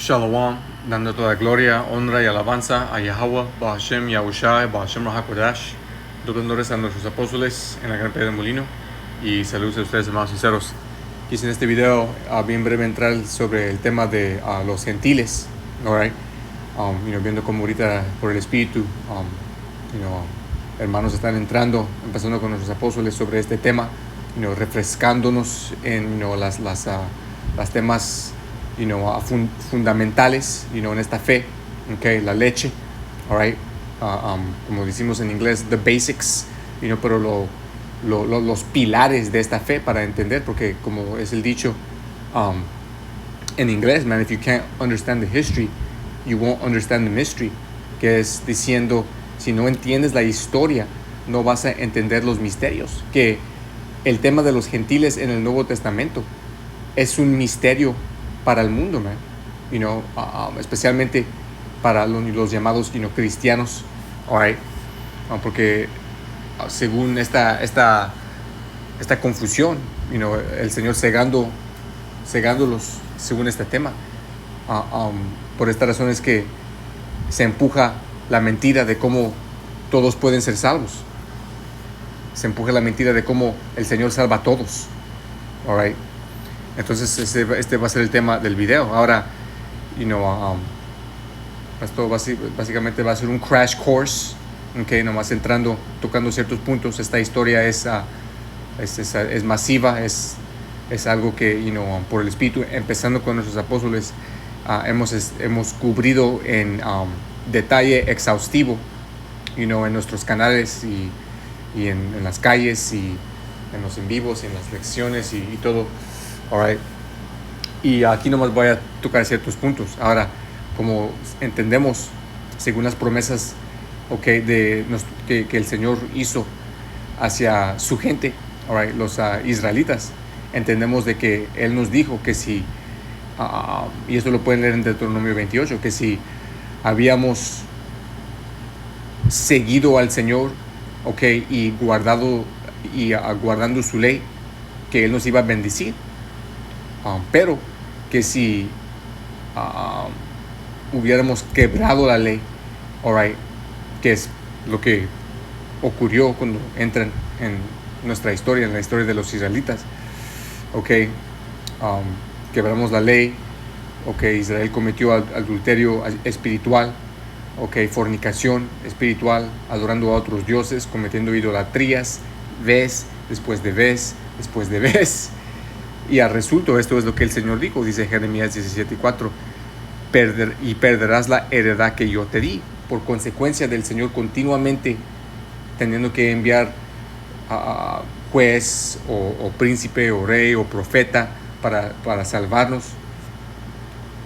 Shalom, dando toda gloria, honra y alabanza a Yahweh, Bahashem, Yahushai, Bahashem Rahakodash, honores a nuestros apóstoles en la gran piedra de molino y saludos a ustedes, hermanos sinceros. Quise en este video bien breve entrar sobre el tema de los gentiles, alright, viendo cómo ahorita por el Espíritu, hermanos están entrando, empezando con nuestros apóstoles sobre este tema, refrescándonos en las temas fundamentales, en esta fe, la leche, alright, como decimos en inglés, the basics, pero los pilares de esta fe para entender, porque como es el dicho en inglés, man, if you can't understand the history, you won't understand the mystery, que es diciendo, si no entiendes la historia, no vas a entender los misterios, que el tema de los gentiles en el Nuevo Testamento es un misterio para el mundo, man. Especialmente para los llamados cristianos, alright, porque según esta confusión, el Señor cegándolos según este tema, por esta razón es que se empuja la mentira de cómo todos pueden ser salvos. Se empuja la mentira de cómo el Señor salva a todos, alright. Entonces este va a ser el tema del video. Ahora, esto básicamente va a ser un crash course, nomás entrando, tocando ciertos puntos. Esta historia es masiva, es algo que, por el Espíritu, empezando con nuestros apóstoles, hemos cubrido en detalle exhaustivo, en nuestros canales y en las calles y en los en vivos y en las lecciones y todo. Alright. Y aquí nomás voy a tocar ciertos puntos. Ahora, como entendemos, según las promesas que el Señor hizo hacia su gente, alright, los israelitas, entendemos de que Él nos dijo que si, y esto lo pueden leer en Deuteronomio 28, que si habíamos seguido al Señor, y guardando su ley, que Él nos iba a bendecir. Pero que si hubiéramos quebrado la ley, alright, que es lo que ocurrió cuando entran en nuestra historia, en la historia de los israelitas, quebramos la ley, Israel cometió adulterio espiritual, fornicación espiritual, adorando a otros dioses, cometiendo idolatrías, vez después de vez después de vez. Y al resultado, esto es lo que el Señor dijo, dice Jeremías 17:4, perderás la heredad que yo te di. Por consecuencia del Señor continuamente teniendo que enviar a juez o príncipe o rey o profeta para salvarnos,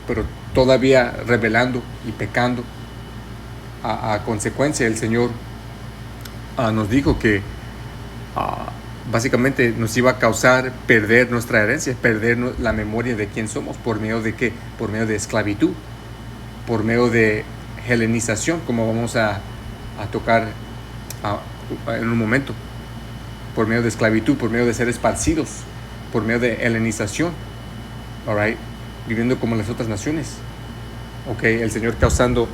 pero todavía rebelando y pecando. A consecuencia, el Señor nos dijo que básicamente nos iba a causar perder nuestra herencia, perder la memoria de quién somos. ¿Por medio de qué? Por medio de esclavitud, por medio de helenización, como vamos a tocar en un momento. Por medio de esclavitud, por medio de ser esparcidos, por medio de helenización, alright, viviendo como las otras naciones. El Señor causando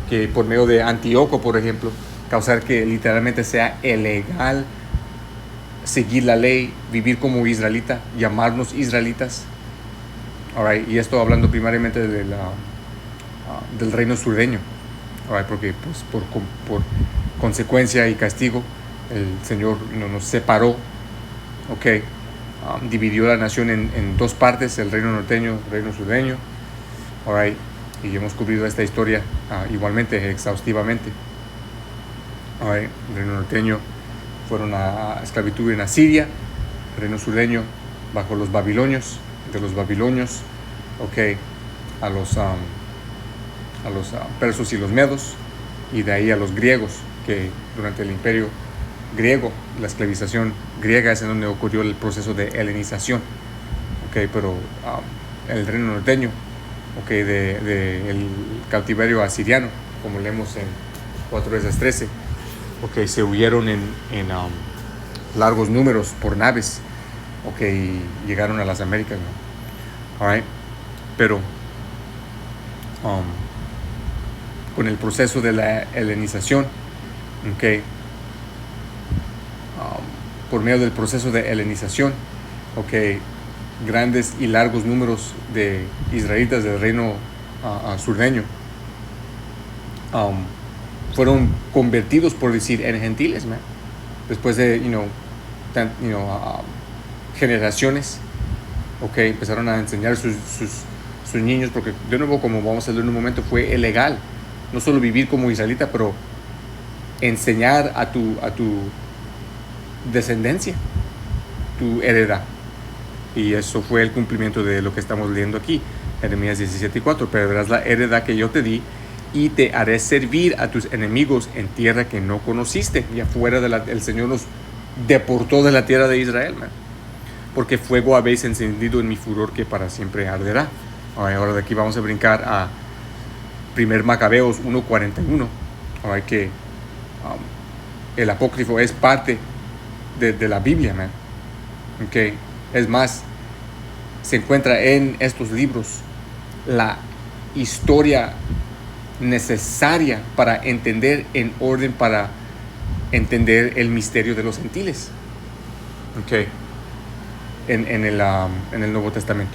que por medio de Antíoco, por ejemplo, causar que literalmente sea ilegal seguir la ley, vivir como israelita, llamarnos israelitas. Alright, y esto hablando primariamente del reino surdeño. Alright, porque pues, por consecuencia y castigo, el Señor nos separó. Dividió la nación en dos partes, el reino norteño, el reino surdeño. Alright, y hemos cubrido esta historia igualmente, exhaustivamente. Alright, el reino norteño fueron a esclavitud en Asiria, el reino surdeño bajo los babilonios, de los babilonios, a los persos y los medos, y de ahí a los griegos, que durante el imperio griego, la esclavización griega es en donde ocurrió el proceso de helenización, pero el reino norteño, de el cautiverio asiriano, como leemos en 4 Esdras 13, se huyeron en largos números por naves, y llegaron a las Américas, ¿no? Alright, pero um, con el proceso de la helenización, okay. Por medio del proceso de helenización, okay, grandes y largos números de israelitas del reino surdeño fueron convertidos, por decir, en gentiles, man. Después de generaciones, okay, empezaron a enseñar sus niños, porque de nuevo, como vamos a ver en un momento, fue ilegal no solo vivir como israelita, pero enseñar a tu descendencia, tu heredad. Y eso fue el cumplimiento de lo que estamos leyendo aquí, Jeremías 17:4. Pero verás la heredad que yo te di, y te haré servir a tus enemigos en tierra que no conociste. Y afuera el Señor nos deportó de la tierra de Israel, man. Porque fuego habéis encendido en mi furor, que para siempre arderá. Ahora de aquí vamos a brincar a 1 Macabeos 1:41. Que el apócrifo es parte de la Biblia, man. Okay. Es más, se encuentra en estos libros la historia necesaria para entender, en orden para entender el misterio de los gentiles, okay, en el Nuevo Testamento,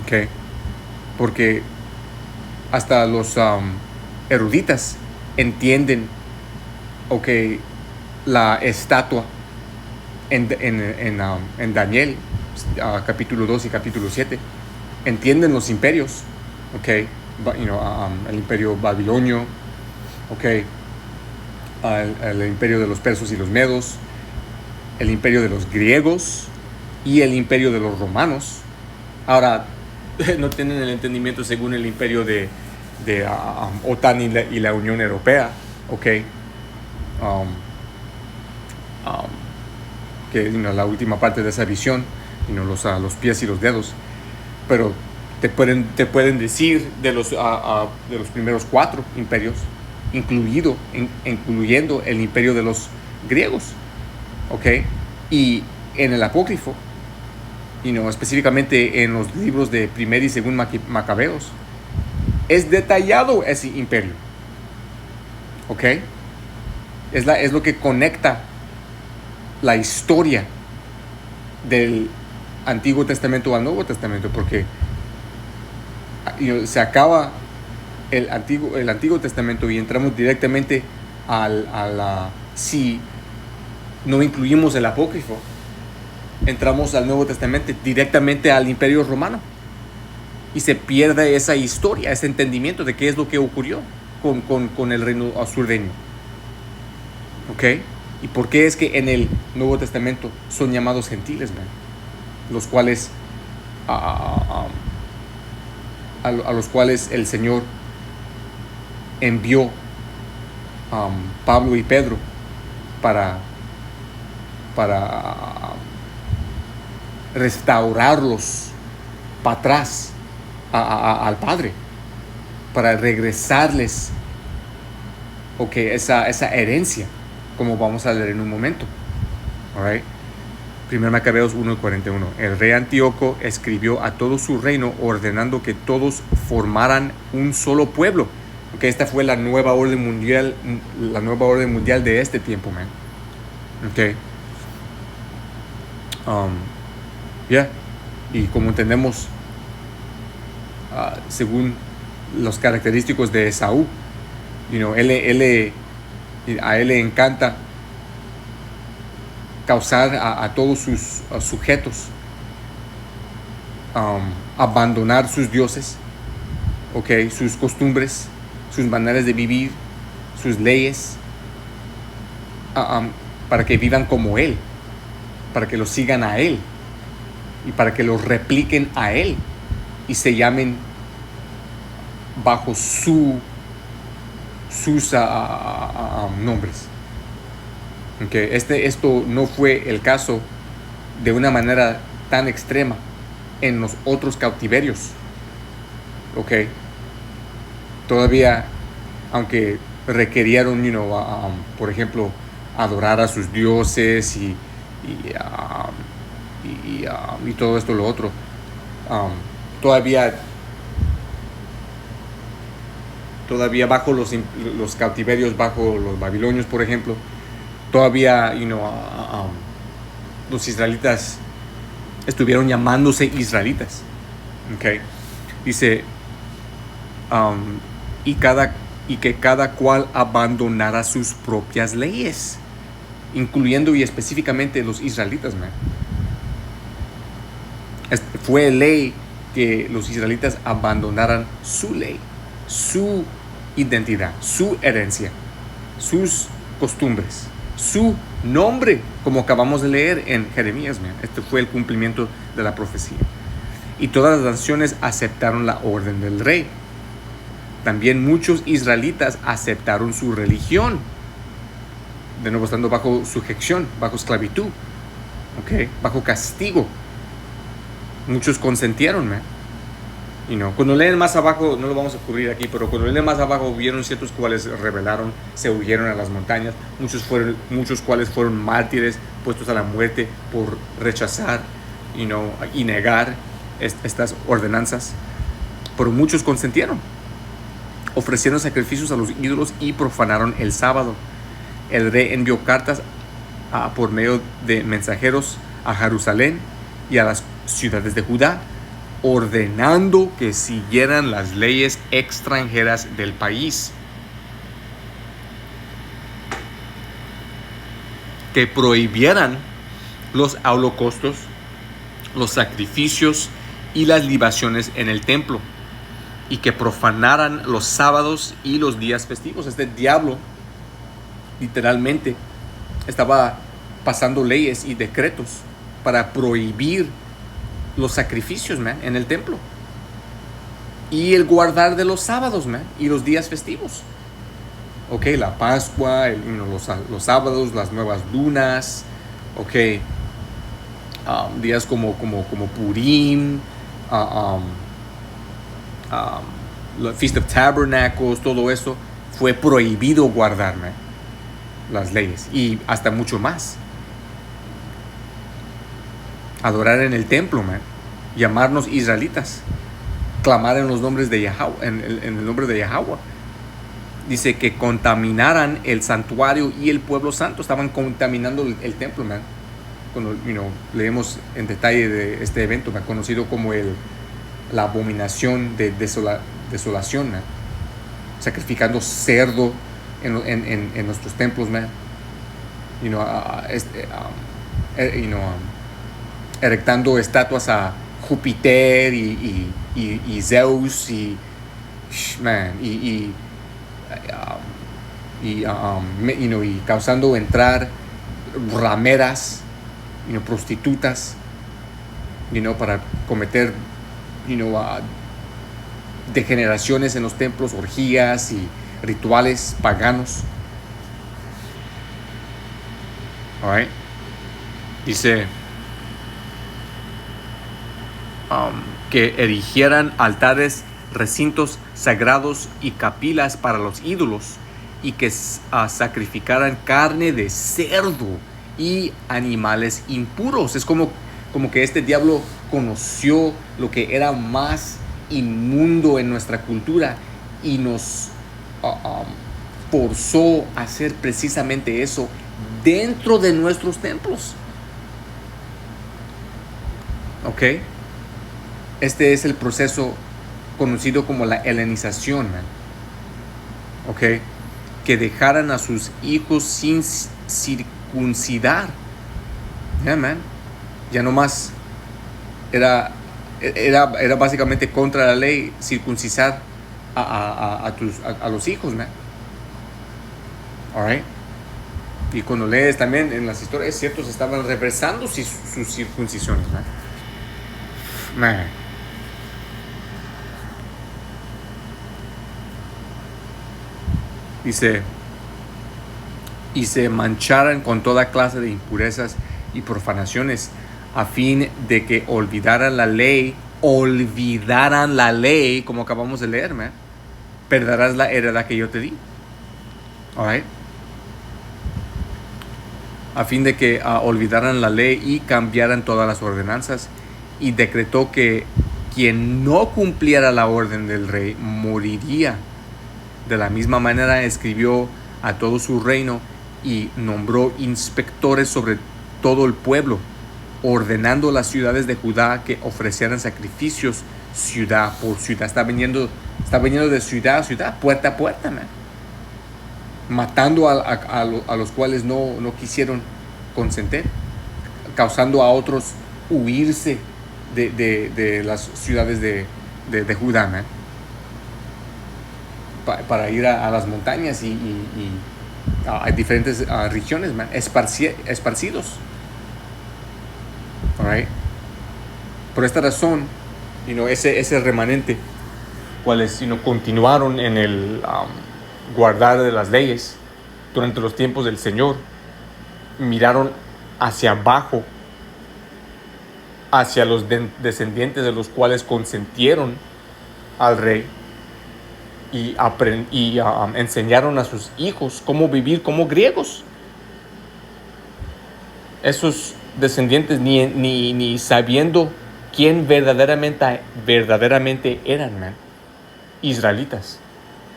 okay, porque hasta los eruditas entienden, okay, la estatua en Daniel capítulo 2 y capítulo 7, entienden los imperios, okay, el imperio babilonio, okay, el imperio de los persas y los medos, el imperio de los griegos y el imperio de los romanos. Ahora, no tienen el entendimiento según el imperio de OTAN y la Unión Europea, okay, que la última parte de esa visión, los pies y los dedos. Pero te pueden decir de los primeros 4 imperios, incluyendo el imperio de los griegos, okay. Y en el apócrifo, específicamente en los libros de 1 y 2 Macabeos, es detallado ese imperio, okay. Es lo que conecta la historia del Antiguo Testamento al Nuevo Testamento, porque se acaba el Antiguo Testamento y entramos directamente si no incluimos el apócrifo, entramos al Nuevo Testamento directamente al Imperio Romano, y se pierde esa historia, ese entendimiento de qué es lo que ocurrió con el reino surdeño, okay. ¿Y por qué es que en el Nuevo Testamento son llamados gentiles, man? Los cuales a los cuales el Señor envió Pablo y Pedro para restaurarlos para atrás al Padre, para regresarles, okay, esa herencia, como vamos a leer en un momento. All right. 1 Macabeos 1:41. El rey Antíoco escribió a todo su reino ordenando que todos formaran un solo pueblo. Okay, esta fue la nueva orden mundial de este tiempo, man. Okay. Y como entendemos, según los característicos de Esaú, a él le encanta causar a todos sus sujetos abandonar sus dioses, okay, sus costumbres, sus maneras de vivir, sus leyes, para que vivan como él, para que lo sigan a él y para que lo repliquen a él y se llamen bajo sus nombres. Okay. Esto no fue el caso de una manera tan extrema en los otros cautiverios. Okay. Todavía, aunque requirieron, por ejemplo, adorar a sus dioses y todo esto, lo otro, todavía todavía bajo los cautiverios, bajo los babilonios, por ejemplo, todavía, los israelitas estuvieron llamándose israelitas. Okay. Dice, y que cada cual abandonara sus propias leyes, incluyendo y específicamente los israelitas, man. Fue ley que los israelitas abandonaran su ley, su identidad, su herencia, sus costumbres, su nombre, como acabamos de leer en Jeremías, man. Este fue el cumplimiento de la profecía. Y todas las naciones aceptaron la orden del rey. También muchos israelitas aceptaron su religión, de nuevo estando bajo sujeción, bajo esclavitud, okay, bajo castigo. Muchos consintieron, man. Cuando leen más abajo, no lo vamos a cubrir aquí, pero cuando leen más abajo, vieron ciertos cuales rebelaron, se huyeron a las montañas, muchos cuales fueron mártires, puestos a la muerte por rechazar y negar estas ordenanzas. Pero muchos consintieron, ofrecieron sacrificios a los ídolos y profanaron el sábado. El rey envió cartas por medio de mensajeros a Jerusalén y a las ciudades de Judá, ordenando que siguieran las leyes extranjeras del país, que prohibieran los holocaustos, los sacrificios y las libaciones en el templo, y que profanaran los sábados y los días festivos. Este diablo literalmente estaba pasando leyes y decretos para prohibir los sacrificios, man, en el templo, y el guardar de los sábados, man, y los días festivos. Okay, la Pascua, los sábados, las nuevas lunas, okay, días como Purim, la Feast of Tabernacles, todo eso fue prohibido guardar, man, las leyes, y hasta mucho más. Adorar en el templo, man, llamarnos israelitas, clamar en los nombres de Yahweh, en el nombre de Yahweh. Dice que contaminaran el santuario y el pueblo santo. Estaban contaminando el templo, man. Cuando leemos en detalle de este evento, man, conocido como la abominación de desolación, man. Sacrificando cerdo en nuestros templos, man. Erectando estatuas a Júpiter y Zeus y causando entrar rameras, prostitutas, para cometer, degeneraciones en los templos, orgías y rituales paganos. All right. Dice que erigieran altares, recintos sagrados y capilas para los ídolos, y que sacrificaran carne de cerdo y animales impuros. Es como que este diablo conoció lo que era más inmundo en nuestra cultura y nos forzó a hacer precisamente eso dentro de nuestros templos. ¿Ok? Este es el proceso conocido como la helenización, man. ¿Ok? Que dejaran a sus hijos sin circuncidar. Yeah, man. Ya no más era básicamente contra la ley circuncisar a los hijos, man. All right. Y cuando lees también en las historias, es cierto, se estaban reversando sus circuncisiones, man. Man. Dice, y se mancharan con toda clase de impurezas y profanaciones, a fin de que olvidaran la ley, como acabamos de leer, man. Perderás la heredad que yo te di. All right. A fin de que olvidaran la ley y cambiaran todas las ordenanzas, y decretó que quien no cumpliera la orden del rey moriría. De la misma manera escribió a todo su reino y nombró inspectores sobre todo el pueblo, ordenando a las ciudades de Judá que ofrecieran sacrificios ciudad por ciudad. Está viniendo de ciudad a ciudad, puerta a puerta, man. Matando a los cuales no quisieron consentir, causando a otros huirse de las ciudades de Judá, man, para ir a las montañas y a diferentes regiones, man, esparcidos. Alright. Por esta razón, ese remanente, cuales continuaron en el guardar de las leyes durante los tiempos del Señor, miraron hacia abajo, hacia los descendientes de los cuales consintieron al rey y enseñaron a sus hijos cómo vivir como griegos. Esos descendientes ni sabiendo quién verdaderamente eran, man, israelitas,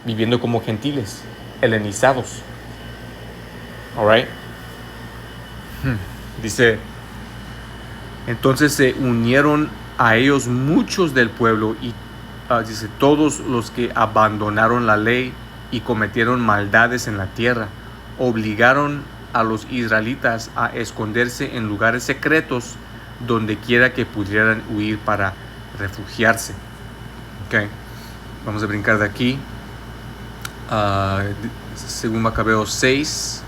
viviendo como gentiles, helenizados. Alright. Dice, entonces se unieron a ellos muchos del pueblo y dice, todos los que abandonaron la ley y cometieron maldades en la tierra, obligaron a los israelitas a esconderse en lugares secretos donde quiera que pudieran huir para refugiarse. Okay. Vamos a brincar de aquí. Según Macabeos 6.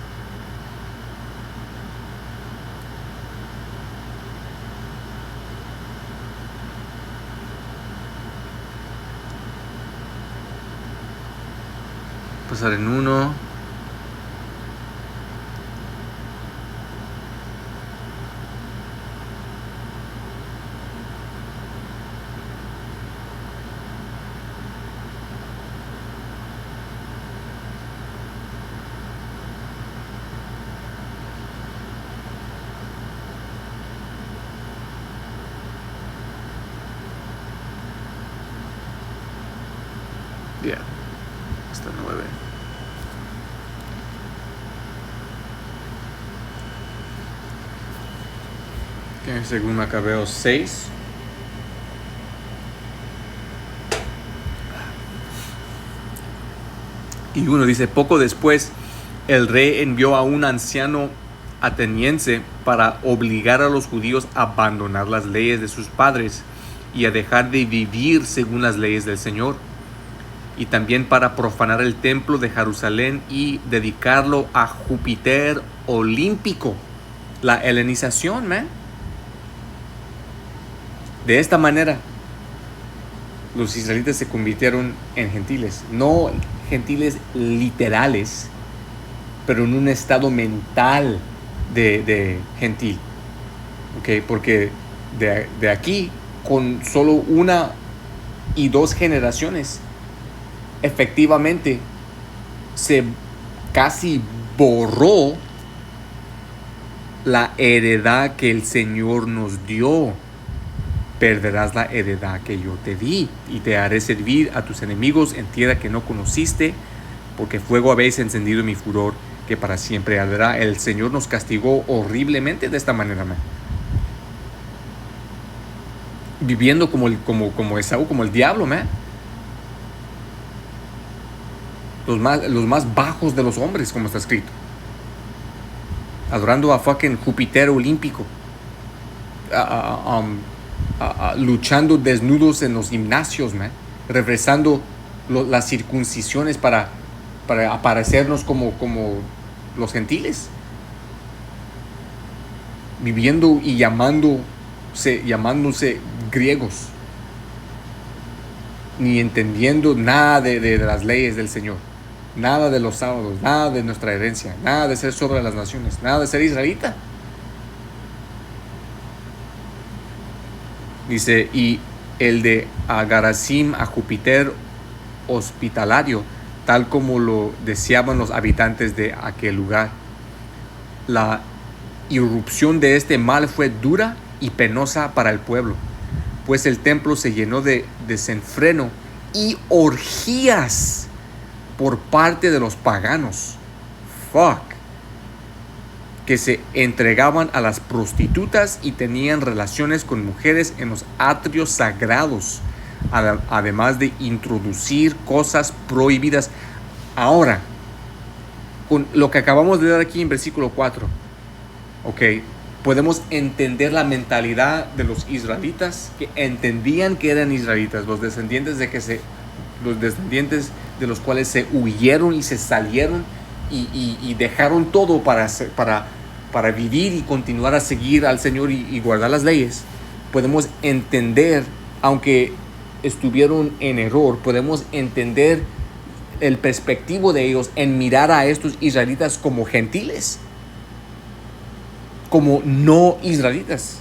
Pasar en 1. Hasta 9. Okay, según Macabeos 6. Y 1 dice, poco después el rey envió a un anciano ateniense para obligar a los judíos a abandonar las leyes de sus padres y a dejar de vivir según las leyes del Señor, y también para profanar el templo de Jerusalén y dedicarlo a Júpiter olímpico. La helenización, man. De esta manera, los israelitas se convirtieron en gentiles. No gentiles literales, pero en un estado mental de gentil. Okay, porque de aquí, con solo 1 y 2 generaciones, efectivamente se casi borró la heredad que el Señor nos dio. Perderás la heredad que yo te di, y te haré servir a tus enemigos en tierra que no conociste, porque fuego habéis encendido en mi furor, que para siempre arderá. El Señor nos castigó horriblemente de esta manera, man. Viviendo como Esaú, como el diablo, man. Los más bajos de los hombres, como está escrito. Adorando a fucking Júpiter olímpico. Luchando desnudos en los gimnasios, man. Regresando las circuncisiones para aparecernos como los gentiles. Viviendo y llamándose griegos. Ni entendiendo nada de las leyes del Señor. Nada de los sábados, nada de nuestra herencia, nada de ser sobre las naciones, nada de ser israelita. Dice, y el de Agarasim a Júpiter hospitalario, tal como lo deseaban los habitantes de aquel lugar. La irrupción de este mal fue dura y penosa para el pueblo, pues el templo se llenó de desenfreno y orgías por parte de los paganos. Fuck. Que se entregaban a las prostitutas y tenían relaciones con mujeres en los atrios sagrados, además de introducir cosas prohibidas. Ahora, con lo que acabamos de leer aquí en versículo 4, ok, podemos entender la mentalidad de los israelitas, que entendían que eran israelitas, los descendientes de los cuales se huyeron y se salieron y dejaron todo para vivir y continuar a seguir al Señor y guardar las leyes. Podemos entender, aunque estuvieron en error, podemos entender el perspectivo de ellos en mirar a estos israelitas como gentiles, como no israelitas,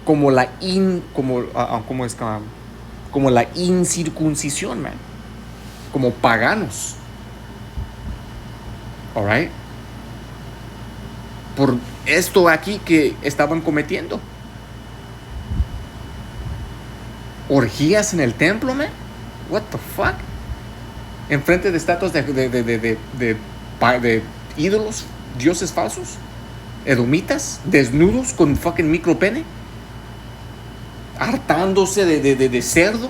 como la incircuncisión, man, como paganos. All right? Por esto aquí que estaban cometiendo. Orgías en el templo, man. What the fuck? Enfrente de estatuas de ídolos, dioses falsos, edomitas, desnudos con fucking micropene, hartándose de cerdo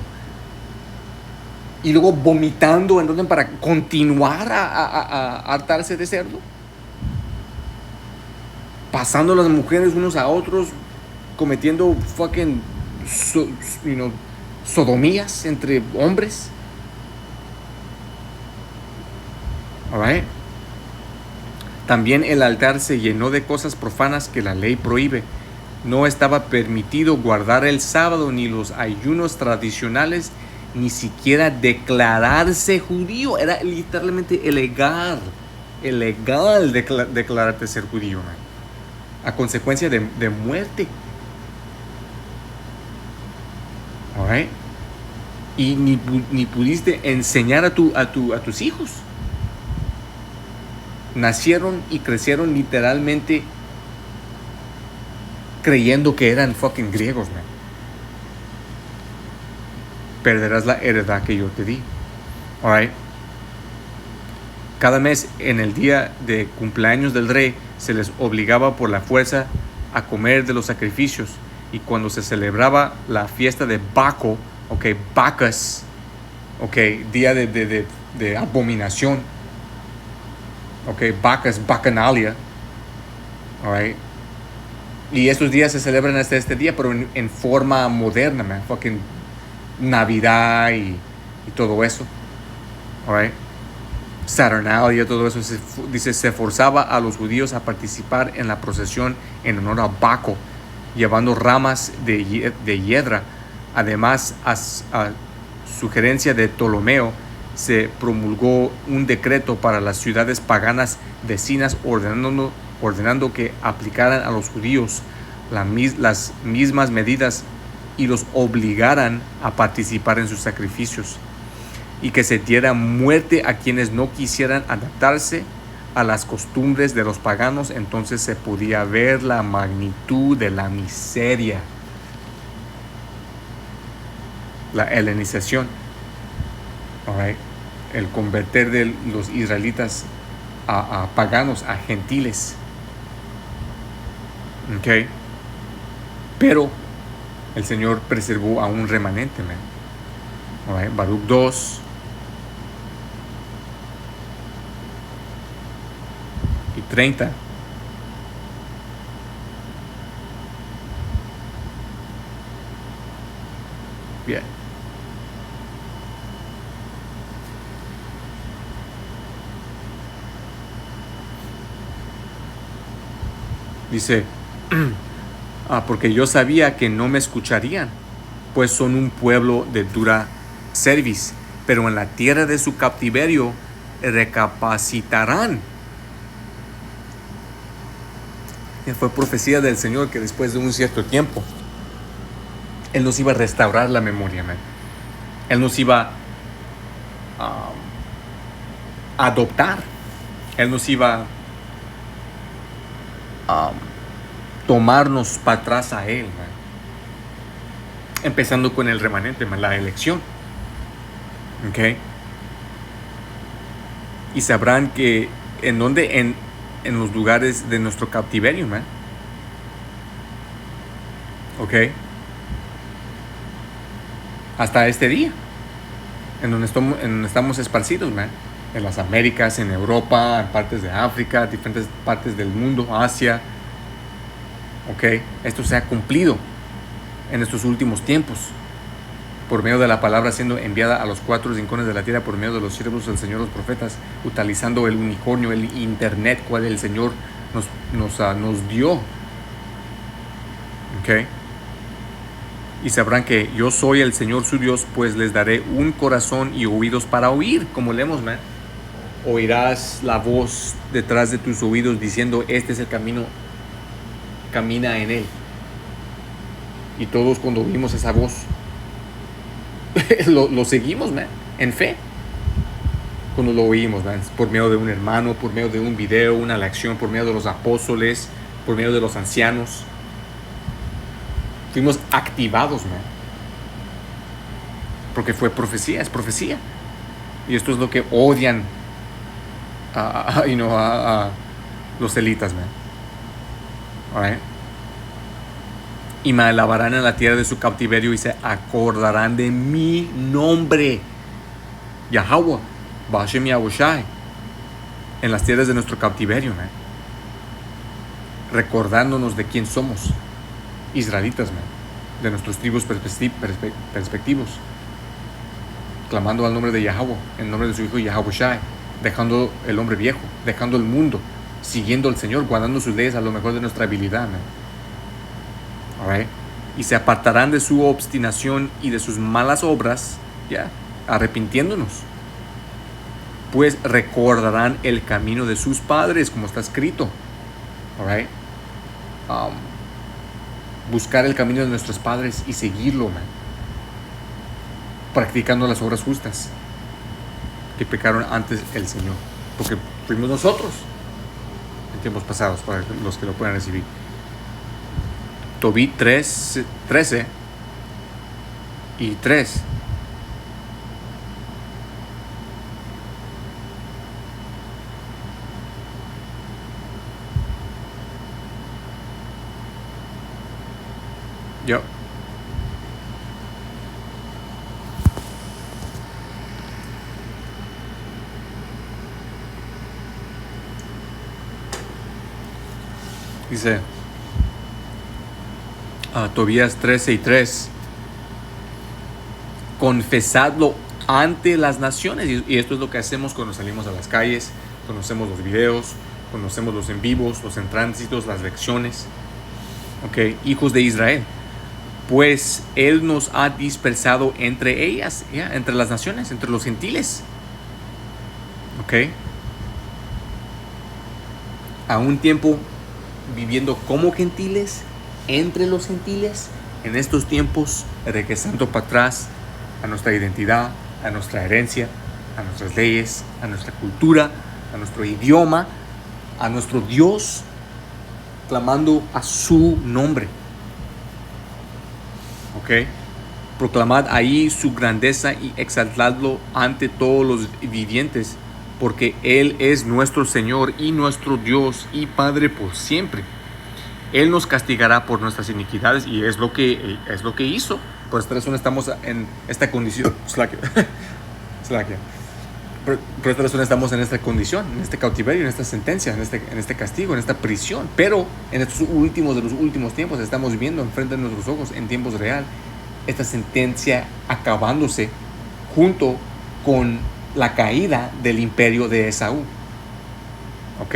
y luego vomitando en orden para continuar a hartarse de cerdo, pasando las mujeres unos a otros, cometiendo fucking sodomías entre hombres. Alright. También el altar se llenó de cosas profanas que la ley prohíbe. No estaba permitido guardar el sábado ni los ayunos tradicionales, ni siquiera declararse judío. Era literalmente ilegal declararte ser judío, man, a consecuencia de muerte. Alright. Y ni pudiste enseñar a tus hijos. Nacieron y crecieron literalmente creyendo que eran fucking griegos, man. Perderás la heredad que yo te di. Alright. Cada mes en el día de cumpleaños del rey se les obligaba por la fuerza a comer de los sacrificios. Y cuando se celebraba la fiesta de Baco, Bacchus, día de abominación, Bacchus, Bacchanalia, alright. Y estos días se celebran hasta este día, pero en forma moderna, man, fucking Navidad y todo eso, alright. Saturnalia, todo eso. Se forzaba a los judíos a participar en la procesión en honor a Baco, llevando ramas de hiedra. Además, a sugerencia de Ptolomeo, se promulgó un decreto para las ciudades paganas vecinas ordenando que aplicaran a los judíos las mismas medidas y los obligaran a participar en sus sacrificios, y que se diera muerte a quienes no quisieran adaptarse a las costumbres de los paganos. Entonces se podía ver la magnitud de la miseria. La helenización, alright, el convertir de los israelitas a paganos, a gentiles, pero el Señor preservó a un remanente, man. Alright, Baruch 2 y 30. Bien. Dice, porque yo sabía que no me escucharían, pues son un pueblo de dura cerviz, pero en la tierra de su cautiverio recapacitarán. Y fue profecía del Señor que después de un cierto tiempo Él nos iba a restaurar la memoria, man. Él nos iba a adoptar. Él nos iba a tomarnos para atrás a Él, man. Empezando con el remanente, man, la elección. Y sabrán que en los lugares de nuestro cautiverio, man. ¿Ok? Hasta este día, en donde estamos esparcidos, man. En las Américas, en Europa, en partes de África, diferentes partes del mundo, Asia. ¿Ok? Esto se ha cumplido en estos últimos tiempos, por medio de la palabra siendo enviada a los 4 rincones de la tierra, por medio de los siervos del Señor, los profetas, utilizando el unicornio, el internet, cual el Señor nos dio. ¿Ok? Y sabrán que yo soy el Señor su Dios, pues les daré un corazón y oídos para oír, como leemos, man. Oirás la voz detrás de tus oídos diciendo, este es el camino, camina en él. Y todos cuando oímos esa voz, lo seguimos, man, en fe. Cuando lo oímos, man, por medio de un hermano, por medio de un video, una lección, por medio de los apóstoles, por medio de los ancianos. Fuimos activados, man. Porque fue profecía, es profecía. Y esto es lo que odian a los elitas, man. Alright. Y me alabarán en la tierra de su cautiverio y se acordarán de mi nombre, Yahweh, Bashem Yahushai, en las tierras de nuestro cautiverio, man. Recordándonos de quién somos, israelitas, man, de nuestros tribus perspectivos, clamando al nombre de Yahweh, en nombre de su hijo Yahushai, dejando el hombre viejo, dejando el mundo, siguiendo al Señor, guardando sus leyes a lo mejor de nuestra habilidad, man. Alright. Y se apartarán de su obstinación y de sus malas obras, arrepintiéndonos, pues recordarán el camino de sus padres, como está escrito. Alright. Buscar el camino de nuestros padres y seguirlo, man. Practicando las obras justas que pecaron antes el Señor, porque fuimos nosotros en tiempos pasados, para los que lo puedan recibir. Tobit 13 y 3. Yo. Dice Tobías 13 y 3. Confesadlo ante las naciones. Y esto es lo que hacemos cuando salimos a las calles, conocemos los videos, conocemos los en vivos, los en tránsitos, las lecciones. Ok, hijos de Israel. Pues Él nos ha dispersado entre ellas, entre las naciones, entre los gentiles. Ok. A un tiempo viviendo como gentiles, entre los gentiles, en estos tiempos, regresando para atrás a nuestra identidad, a nuestra herencia, a nuestras leyes, a nuestra cultura, a nuestro idioma, a nuestro Dios, clamando a su nombre. ¿Ok? Proclamad ahí su grandeza y exaltadlo ante todos los vivientes, porque Él es nuestro Señor y nuestro Dios y Padre por siempre. Él nos castigará por nuestras iniquidades y es lo que hizo. Por esta razón estamos en esta condición. Por esta razón estamos en esta condición, en este cautiverio, en esta sentencia, en este castigo, en esta prisión. Pero en estos últimos de los últimos tiempos estamos viendo enfrente de nuestros ojos, en tiempos real, esta sentencia acabándose junto con la caída del imperio de Esaú. ¿Ok?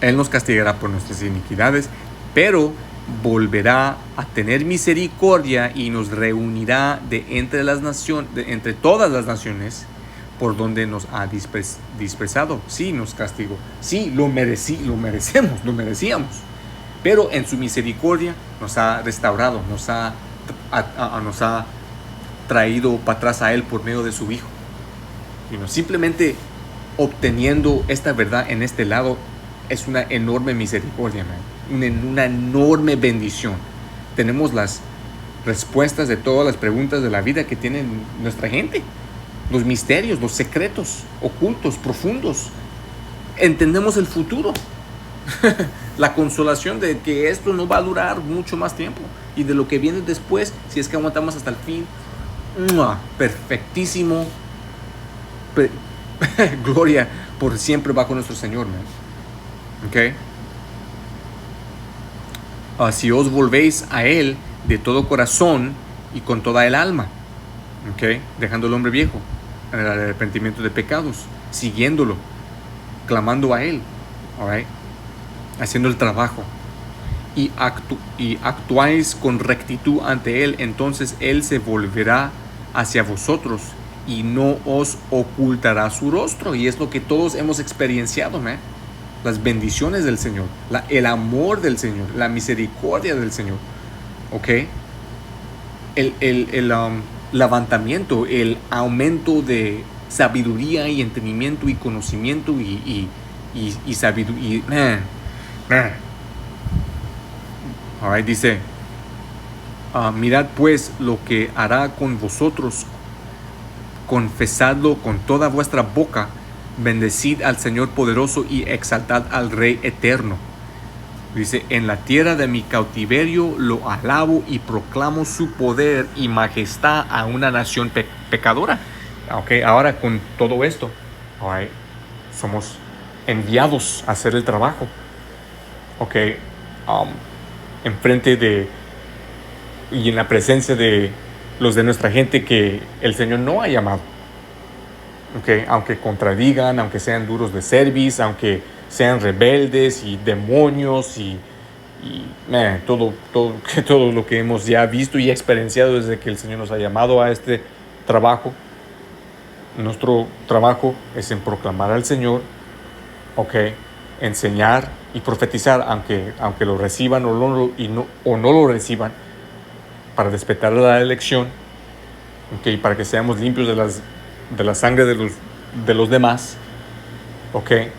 Él nos castigará por nuestras iniquidades, pero volverá a tener misericordia y nos reunirá de entre todas las naciones por donde nos ha dispersado. Sí, nos castigó. Sí, lo merecíamos. Pero en su misericordia nos ha restaurado, nos ha traído para atrás a Él por medio de su Hijo. Y no simplemente obteniendo esta verdad en este lado es una enorme misericordia, man. Una enorme bendición. Tenemos respuestas de todas las preguntas de la vida que tiene nuestra gente. Los misterios, los secretos, ocultos, profundos. Entendemos el futuro. La consolación de que esto no va a durar mucho más tiempo. Y de lo que viene después, si es que aguantamos hasta el fin. Perfectísimo. Gloria por siempre bajo nuestro Señor, man. ¿Ok? Si os volvéis a Él de todo corazón y con toda el alma, ¿ok? Dejando el hombre viejo, en el arrepentimiento de pecados, siguiéndolo, clamando a Él, ¿ok? Haciendo el trabajo, y actuáis con rectitud ante Él, entonces Él se volverá hacia vosotros y no os ocultará su rostro. Y es lo que todos hemos experienciado, man. Las bendiciones del Señor, el amor del Señor, la misericordia del Señor, ¿ok? El levantamiento, el aumento de sabiduría y entendimiento y conocimiento y sabiduría. Alright, dice, mirad pues lo que hará con vosotros, confesadlo con toda vuestra boca, bendecid al Señor poderoso y exaltad al Rey eterno. Dice, en la tierra de mi cautiverio lo alabo y proclamo su poder y majestad a una nación pecadora. Okay, ahora con todo esto, right, somos enviados a hacer el trabajo. Okay, enfrente de y en la presencia de los de nuestra gente que el Señor no ha llamado. Okay, aunque contradigan, aunque sean duros de cerviz, aunque sean rebeldes y demonios y todo lo que hemos ya visto y experienciado desde que el Señor nos ha llamado a este trabajo. Nuestro trabajo es en proclamar al Señor, okay, enseñar y profetizar, aunque lo reciban o no lo reciban, para despertar la elección, okay, para que seamos limpios de la sangre de los demás, okay,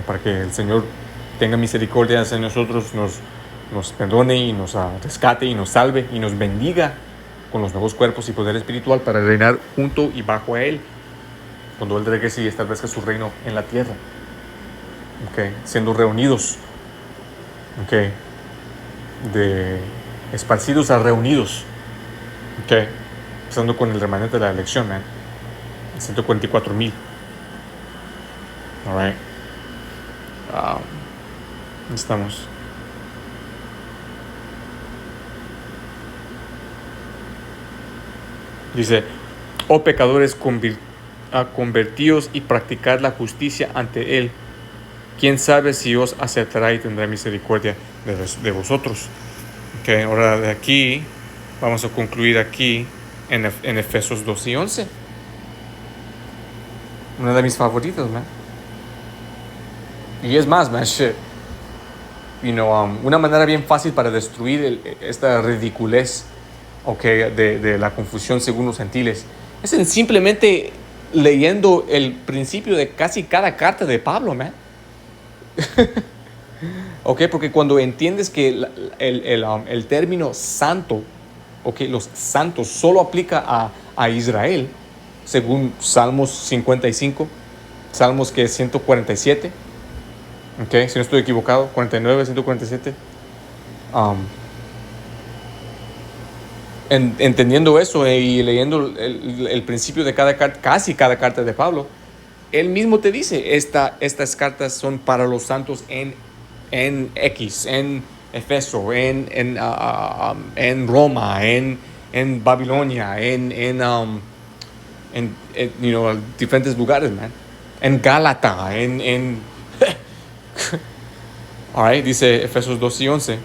para que el Señor tenga misericordia hacia nosotros, nos perdone y nos rescate y nos salve y nos bendiga con los nuevos cuerpos y poder espiritual para reinar junto y bajo a Él cuando Él regrese y establezca su reino en la tierra, okay, siendo reunidos, okay, esparcidos a reunidos, okay, empezando con el remanente de la elección, man. 144,000. All right. Estamos. Dice, oh pecadores, convertíos y practicad la justicia ante Él. ¿Quién sabe si os aceptará y tendrá misericordia de vosotros? Okay, ahora de aquí, vamos a concluir aquí en Efesios 2 y 11. Una de mis favoritos, man. Y es más, man, una manera bien fácil para destruir esta ridiculez, okay, de la confusión según los gentiles es en simplemente leyendo el principio de casi cada carta de Pablo, man. Okay, porque cuando entiendes que el término santo, okay, los santos solo aplica a Israel, según Salmos 55, Salmos que es 147, okay, si no estoy equivocado, 49, 147. Entendiendo eso y leyendo el principio de casi cada carta de Pablo, él mismo te dice, estas cartas son para los santos en X, en Efeso, en Roma, en Babilonia, en diferentes lugares, man. En Gálata, Alright, dice Efesios 2 y 11.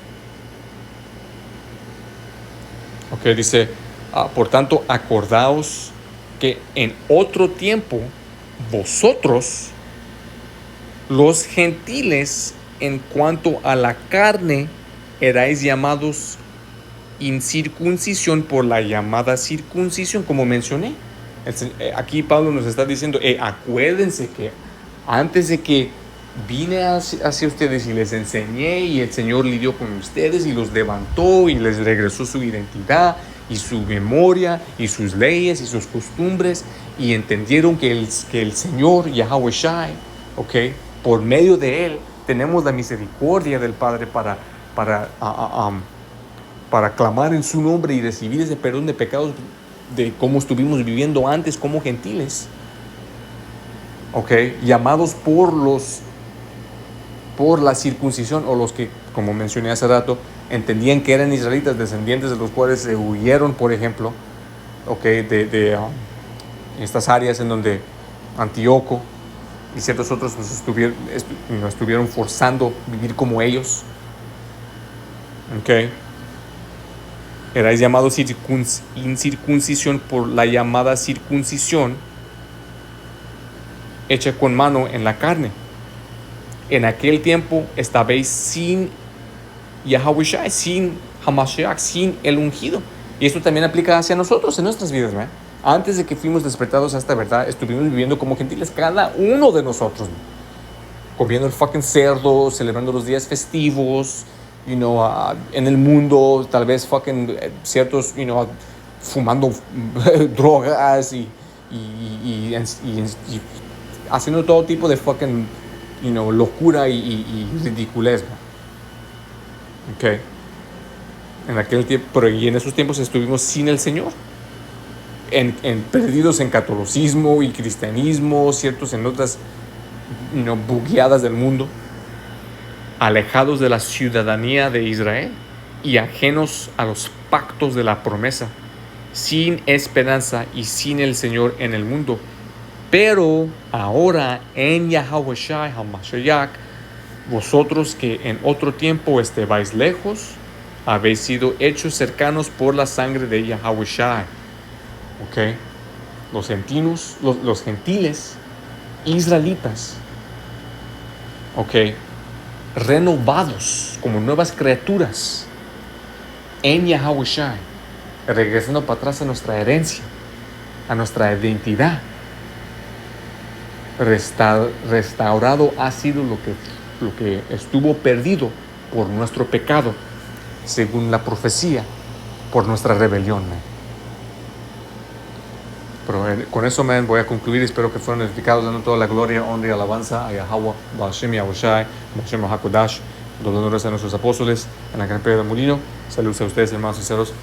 Ok, dice, por tanto, acordaos que en otro tiempo vosotros, los gentiles, en cuanto a la carne, erais llamados incircuncisión por la llamada circuncisión, como mencioné. Aquí Pablo nos está diciendo, acuérdense que antes de que vine hacia ustedes y les enseñé y el Señor lidió con ustedes y los levantó y les regresó su identidad y su memoria y sus leyes y sus costumbres y entendieron que el Señor Yahweh Shai, okay, por medio de Él tenemos la misericordia del Padre para clamar en su nombre y recibir ese perdón de pecados de cómo estuvimos viviendo antes como gentiles, okay, llamados por la circuncisión, o los que, como mencioné hace rato, entendían que eran israelitas, descendientes de los cuales se huyeron, por ejemplo, okay, de estas áreas en donde Antíoco y ciertos otros nos estuvieron forzando a vivir como ellos. Okay. Erais llamados incircuncisión por la llamada circuncisión hecha con mano en la carne. En aquel tiempo estabais sin Yahweh Shai, sin Hamashiach, sin el ungido. Y esto también aplica hacia nosotros en nuestras vidas, ¿verdad? Antes de que fuimos despertados a esta verdad, estuvimos viviendo como gentiles, cada uno de nosotros, ¿no? Comiendo el fucking cerdo, celebrando los días festivos, en el mundo, tal vez fucking ciertos, fumando drogas y haciendo todo tipo de fucking, locura y ridiculez, ¿no? Okay. En aquel tiempo, pero y en esos tiempos estuvimos sin el Señor, perdidos en catolicismo y cristianismo, ciertos en otras bugueadas del mundo, alejados de la ciudadanía de Israel y ajenos a los pactos de la promesa, sin esperanza y sin el Señor en el mundo. Pero ahora en Yahweh Shai HaMashiach, vosotros que en otro tiempo estabais lejos, habéis sido hechos cercanos por la sangre de Yahweh Shai. Okay. Los gentiles israelitas, okay, renovados como nuevas criaturas en Yahweh Shai, regresando para atrás a nuestra herencia, a nuestra identidad. Restaurado ha sido lo que estuvo perdido por nuestro pecado, según la profecía, por nuestra rebelión, man. Pero con eso, man, voy a concluir. Espero que fueron edificados, dando toda la gloria, honra y alabanza a Yahweh, Ba'ashem Yahushai, Ba'ashem HaKodash, dando honores a nuestros apóstoles en la gran piedra del molino. Saludos a ustedes, hermanos sinceros.